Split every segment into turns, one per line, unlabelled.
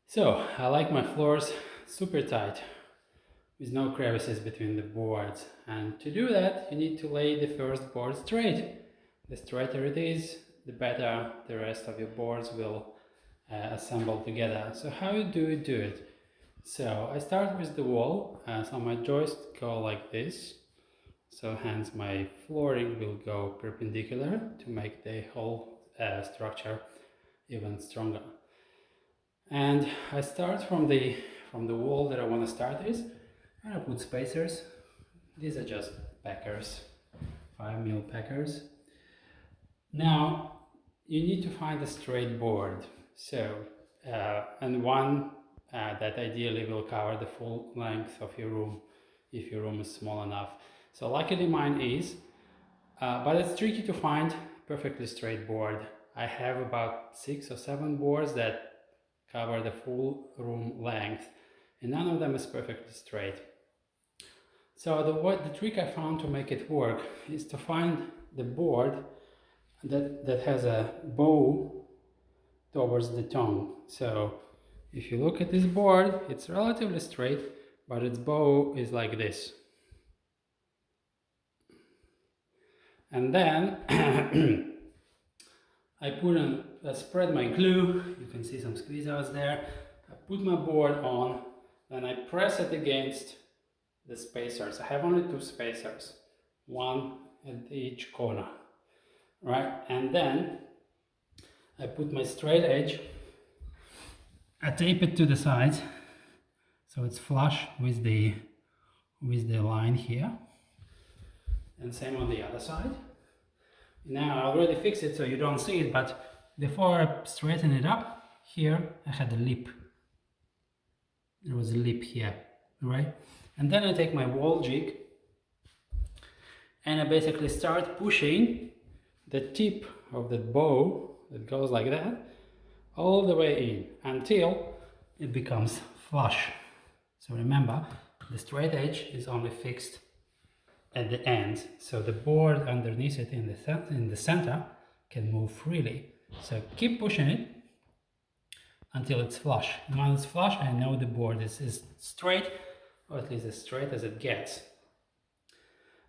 So I like my floors super tight with no crevices between the boards, and to do that you need to lay the first board straight. The straighter it is, the better the rest of your boards will assemble together. So how do you do it? So I start with the wall, so my joists go like this, so hence my flooring will go perpendicular to make the whole structure even stronger. And I start from the wall that I want to start with, and I put spacers. These are just packers, 5 mil packers. Now you need to find a straight board, so and one that ideally will cover the full length of your room if your room is small enough. So luckily mine is, but it's tricky to find perfectly straight board. I have about 6 or 7 boards that cover the full room length, and none of them is perfectly straight. So the trick I found to make it work is to find the board that has a bow towards the tongue. So if you look at this board, it's relatively straight, but its bow is like this. And then I spread my glue. You can see some squeeze outs there. I put my board on, then I press it against the spacers. I have only 2 spacers, one at each corner, right? And then I put my straight edge, I tape it to the sides so it's flush with the line here, and same on the other side. Now I already fixed it so you don't see it, but before I straighten it up, here I had a lip. There was a lip here, right? And then I take my wall jig and I basically start pushing the tip of the bow that goes like that all the way in until it becomes flush. So remember, the straight edge is only fixed at the end, so the board underneath it in the center can move freely. So keep pushing it until it's flush. And when it's flush, I know the board is straight, or at least as straight as it gets.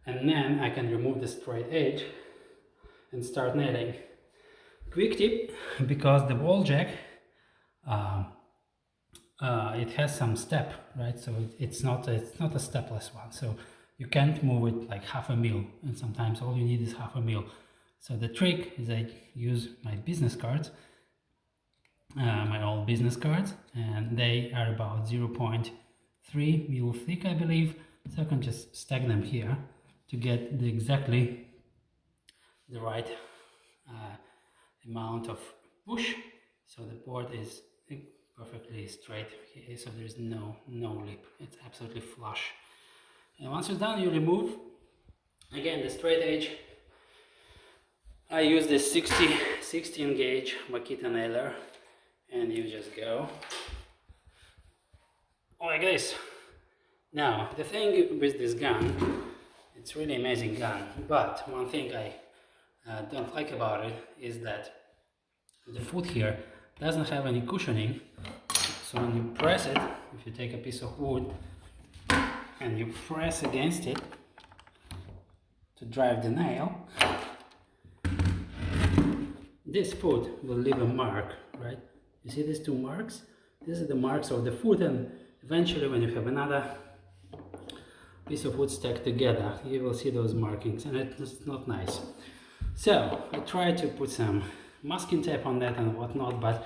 And then I can remove the straight edge and start nailing. Quick tip, because the wall jack it has some step, right? So it's not a stepless one. So you can't move it like 1/2 mil, and sometimes all you need is 1/2 mil. So the trick is I use my business cards, my old business cards, and they are about 0.3 mil thick, I believe. So I can just stack them here to get exactly the right amount of push, so the board is perfectly straight here, so there is no lip. It's absolutely flush. And once you're done, you remove again the straight edge. I use this 16 gauge Makita nailer, and you just go like this. Now the thing with this gun, it's really amazing gun, but one thing I don't like about it is that the foot here doesn't have any cushioning. So when you press it, if you take a piece of wood and you press against it to drive the nail, this foot will leave a mark, right? You see these 2 marks? These are the marks of the foot, and eventually when you have another piece of wood stacked together, you will see those markings, and it's not nice. So I tried to put some masking tape on that and whatnot, but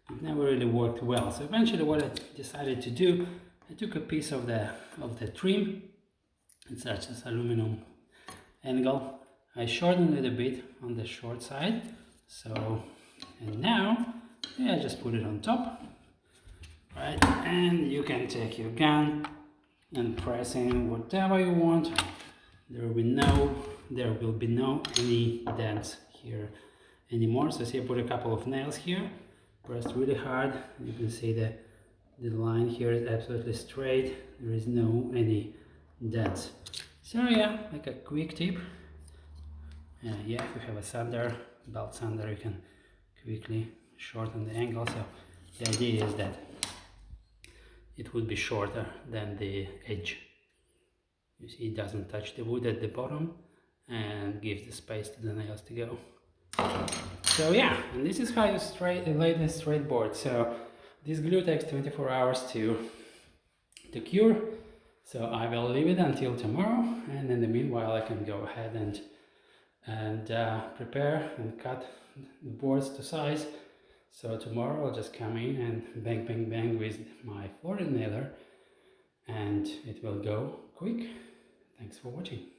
it never really worked well. So eventually what I decided to do, I took a piece of the trim, it's such as aluminum angle. I shortened it a bit on the short side. So, and now, yeah, I just put it on top, right? And you can take your gun and press in whatever you want. There will be no any dents here anymore. So see, I put a couple of nails here, pressed really hard. You can see the line here is absolutely straight. There is no any dents. So yeah, like a quick tip. Yeah, if you have a sander, belt sander, you can quickly shorten the angle. So the idea is that it would be shorter than the edge. You see, it doesn't touch the wood at the bottom and gives the space to the nails to go. So yeah, and this is how you lay the straight board. So this glue takes 24 hours to cure. So I will leave it until tomorrow, and in the meanwhile I can go ahead and prepare and cut the boards to size. So tomorrow I'll just come in and bang bang bang with my floor nailer, and it will go quick. Thanks for watching.